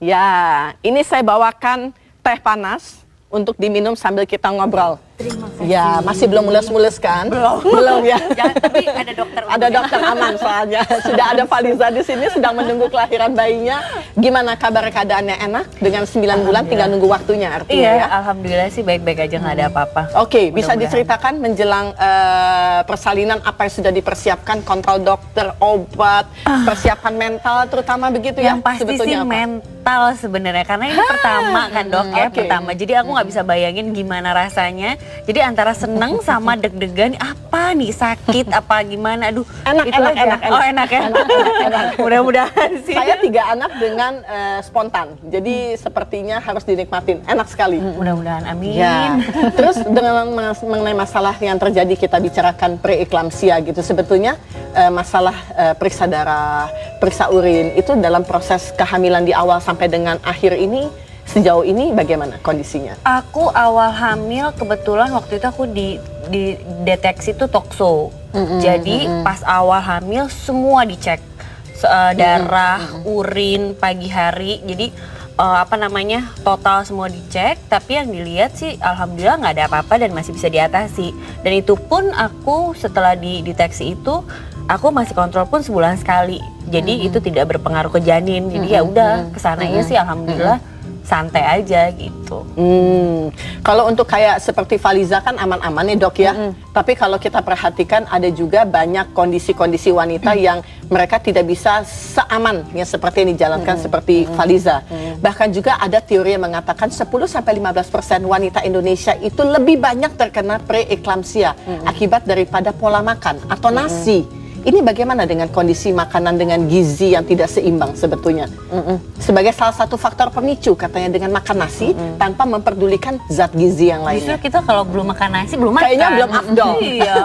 Ya, ini saya bawakan teh panas untuk diminum sambil kita ngobrol. Terima kasih. Ya, masih belum mules-mules kan? Belum ya. Jangan, tapi ada dokter. Ada dokter aman soalnya. Sudah ada Faliza di sini sedang menunggu kelahiran bayinya. Gimana kabar keadaannya, enak? Dengan 9 bulan tinggal nunggu waktunya artinya Iya, ya? alhamdulillah sih baik-baik aja, nggak ada apa-apa. Oke, bisa Mudah-mudahan. diceritakan menjelang persalinan apa yang sudah dipersiapkan, kontrol dokter, obat, persiapan mental terutama begitu ya? Yang pasti sih Sebetulnya apa? mental sebenarnya, karena ini pertama kan dok ya, Oke. pertama. Jadi aku nggak bisa bayangin gimana rasanya. Jadi antara seneng sama deg-degan, apa nih sakit apa gimana? Aduh, Enak, itu enak, aja. enak, Oh enak ya. enak. Mudah-mudahan sih. Saya 3 anak dengan spontan, jadi sepertinya harus dinikmatin, enak sekali. Mudah-mudahan, amin. Ya, terus dengan mengenai masalah yang terjadi kita bicarakan preeklampsia gitu, sebetulnya masalah periksa darah, periksa urin itu dalam proses kehamilan di awal sampai dengan akhir ini sejauh ini bagaimana kondisinya? Aku awal hamil kebetulan waktu itu aku di deteksi tuh tokso. Jadi pas awal hamil semua dicek. Darah, urin, pagi hari. Jadi apa namanya, total semua dicek, tapi yang dilihat sih alhamdulillah nggak ada apa-apa dan masih bisa diatasi. Dan itu pun aku setelah dideteksi itu aku masih kontrol pun sebulan sekali. Jadi itu tidak berpengaruh ke janin. Jadi ya udah kesananya sih alhamdulillah santai aja gitu. Kalau untuk kayak seperti Faliza kan aman-aman nih dok ya. Tapi kalau kita perhatikan ada juga banyak kondisi-kondisi wanita yang mereka tidak bisa seaman yang seperti yang dijalankan seperti Faliza. Bahkan juga ada teori yang mengatakan 10-15% wanita Indonesia itu lebih banyak terkena preeklampsia akibat daripada pola makan atau nasi. Ini bagaimana dengan kondisi makanan dengan gizi yang tidak seimbang sebetulnya? Sebagai salah satu faktor pemicu katanya dengan makan nasi tanpa memperdulikan zat gizi yang lainnya. Justru kita kalau belum makan nasi belum makan. Kayaknya belum afdol. Iya.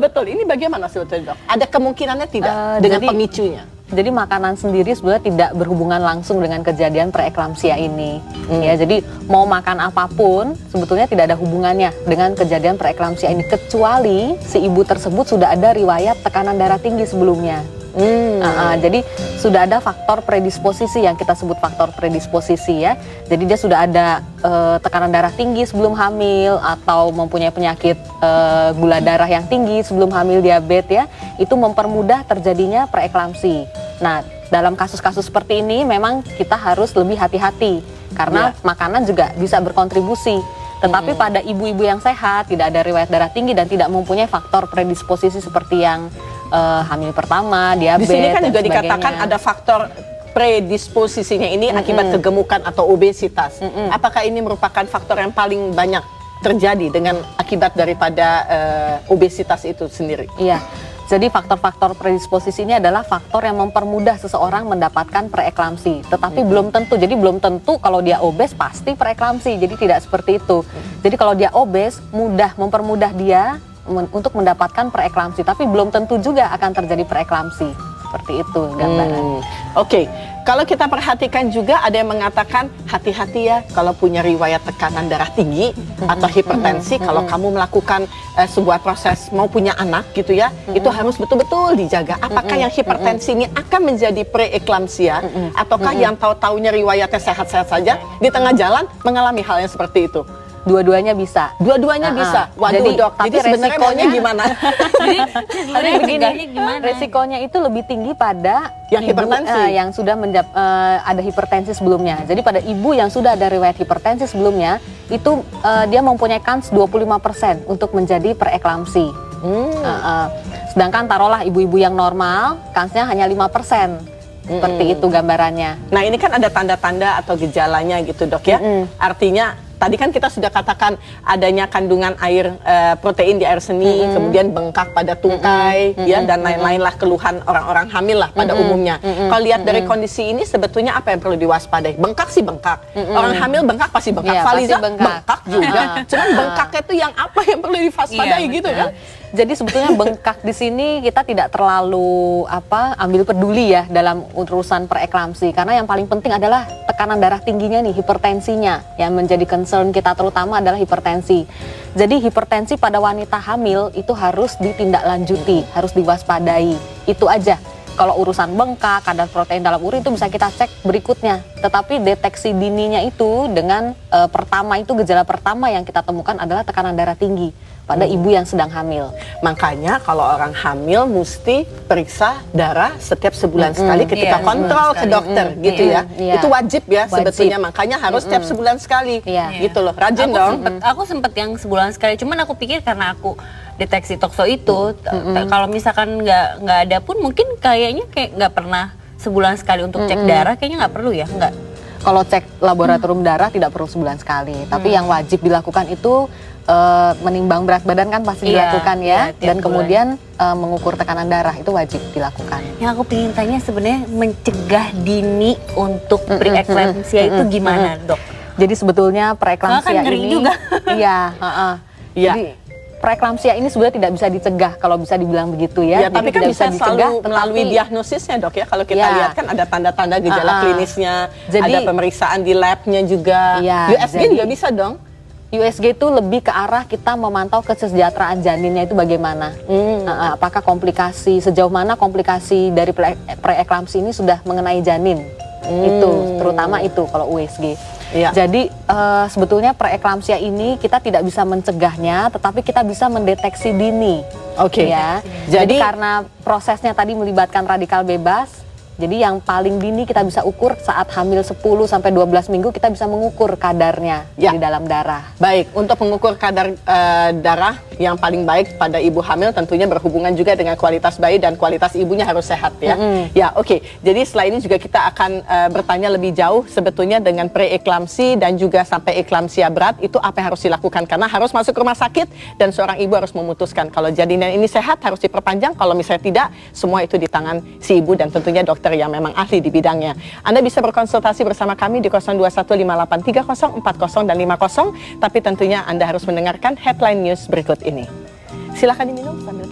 Betul. Ini bagaimana sebetulnya dok? Ada kemungkinannya tidak dengan jadi- pemicunya? Jadi makanan sendiri sebenarnya tidak berhubungan langsung dengan kejadian preeklampsia ini. Ya, jadi mau makan apapun sebetulnya tidak ada hubungannya dengan kejadian preeklampsia ini kecuali si ibu tersebut sudah ada riwayat tekanan darah tinggi sebelumnya. Jadi sudah ada faktor predisposisi yang kita sebut faktor predisposisi ya. Jadi dia sudah ada tekanan darah tinggi sebelum hamil atau mempunyai penyakit gula darah yang tinggi sebelum hamil, diabetes ya. Itu mempermudah terjadinya preeklamsi. Nah, dalam kasus-kasus seperti ini memang kita harus lebih hati-hati karena makanan juga bisa berkontribusi. Tetapi pada ibu-ibu yang sehat, tidak ada riwayat darah tinggi dan tidak mempunyai faktor predisposisi seperti yang hamil pertama, Di diabetes sini kan dan juga sebagainya. dikatakan ada faktor predisposisinya ini akibat kegemukan atau obesitas. Apakah ini merupakan faktor yang paling banyak terjadi dengan akibat daripada obesitas itu sendiri? Iya. Jadi faktor-faktor predisposisi ini adalah faktor yang mempermudah seseorang mendapatkan preeklamsi. Tetapi belum tentu. Jadi belum tentu kalau dia obes pasti preeklamsi. Jadi tidak seperti itu. Jadi kalau dia obes mempermudah dia untuk mendapatkan preeklamsi. Tapi belum tentu juga akan terjadi preeklamsi. Seperti itu gambarannya. Oke. Kalau kita perhatikan juga ada yang mengatakan hati-hati ya kalau punya riwayat tekanan darah tinggi atau hipertensi, kalau kamu melakukan sebuah proses mau punya anak gitu ya, itu harus betul-betul dijaga. Apakah yang hipertensi ini akan menjadi preeklampsia ataukah yang tahu-taunya riwayatnya sehat-sehat saja di tengah jalan mengalami hal yang seperti itu? Dua-duanya bisa. Dua-duanya bisa. Waduh Jadi, dok, tapi jadi sebenarnya maunya resikonya- gimana? Tapi begini, gimana? resikonya itu lebih tinggi pada Yang ibu, hipertensi. yang sudah ada hipertensi sebelumnya. Jadi pada ibu yang sudah ada riwayat hipertensi sebelumnya, itu dia mempunyai kans 25% untuk menjadi preeklamsi. Sedangkan taruhlah ibu-ibu yang normal, kansnya hanya 5%. Seperti itu gambarannya. Nah ini kan ada tanda-tanda atau gejalanya gitu dok ya. Artinya tadi kan kita sudah katakan adanya kandungan air protein di air seni, kemudian bengkak pada tungkai, ya dan lain-lain lah keluhan orang-orang hamil lah pada umumnya. Kalau lihat dari kondisi ini sebetulnya apa yang perlu diwaspadai? Bengkak sih bengkak. Orang hamil bengkak pasti bengkak. Iya, Faliza pasti bengkak. bengkak juga. Cuman bengkaknya itu yang apa yang perlu diwaspadai Iya, gitu betul. kan? Jadi sebetulnya bengkak di sini kita tidak terlalu ambil peduli ya dalam urusan preeklamsi karena yang paling penting adalah tekanan darah tingginya nih, hipertensinya yang menjadi concern kita terutama adalah hipertensi. Jadi hipertensi pada wanita hamil itu harus ditindaklanjuti, harus diwaspadai. Itu aja. Kalau urusan bengkak, kadar protein dalam urin itu bisa kita cek berikutnya. Tetapi deteksi dininya itu dengan gejala pertama yang kita temukan adalah tekanan darah tinggi pada ibu yang sedang hamil. Makanya kalau orang hamil mesti periksa darah setiap sebulan sekali ketika Iya, kontrol sebulan ke dokter gitu Iya, ya. iya. Itu wajib ya Wajib. sebetulnya, makanya harus setiap sebulan sekali. Iya. Gitu loh. Rajin dong. Aku sempet yang sebulan sekali, cuman aku pikir karena aku deteksi tokso itu, kalau misalkan nggak ada pun mungkin kayaknya kayak nggak pernah sebulan sekali untuk cek darah, kayaknya nggak perlu ya, nggak? Kalau cek laboratorium darah tidak perlu sebulan sekali. Tapi yang wajib dilakukan itu menimbang berat badan kan pasti Iya, dilakukan iya, ya. tiap Dan bulan. kemudian mengukur tekanan darah itu wajib dilakukan. Yang aku pengen tanya sebenarnya mencegah dini untuk preeklamsia itu gimana, Dok? Jadi sebetulnya preeklamsia Soalnya kan ngeri ini juga. Iya, Iya. Jadi preeklamsia ini sebenarnya tidak bisa dicegah kalau bisa dibilang begitu ya. Ya, tapi Jadi kan tidak bisa selalu melalui tetapi- diagnosisnya dok ya. Kalau kita Ya. lihat kan ada tanda-tanda gejala klinisnya, Jadi- ada pemeriksaan di labnya juga. Iya, USG jadi- juga bisa dong. USG itu lebih ke arah kita memantau kesejahteraan janinnya itu bagaimana. Apakah komplikasi, sejauh mana komplikasi dari preeklamsi ini sudah mengenai janin. Itu, terutama itu kalau USG. Iya. Jadi sebetulnya preeklamsia ini kita tidak bisa mencegahnya, tetapi kita bisa mendeteksi dini. Oke. Ya. Jadi- Jadi karena prosesnya tadi melibatkan radikal bebas, jadi yang paling dini kita bisa ukur saat hamil 10 sampai 12 minggu kita bisa mengukur kadarnya Ya. di dalam darah. Baik, untuk mengukur kadar darah yang paling baik pada ibu hamil tentunya berhubungan juga dengan kualitas bayi dan kualitas ibunya harus sehat ya. Ya, oke. Jadi setelah ini juga kita akan bertanya lebih jauh sebetulnya dengan preeklamsi dan juga sampai eklamsia berat itu apa yang harus dilakukan karena harus masuk rumah sakit dan seorang ibu harus memutuskan kalau janinnya ini sehat harus diperpanjang, kalau misalnya tidak semua itu di tangan si ibu dan tentunya dokter yang memang ahli di bidangnya. Anda bisa berkonsultasi bersama kami di 0215834040 dan 50, tapi tentunya Anda harus mendengarkan headline news berikut ini. Silakan diminum sambil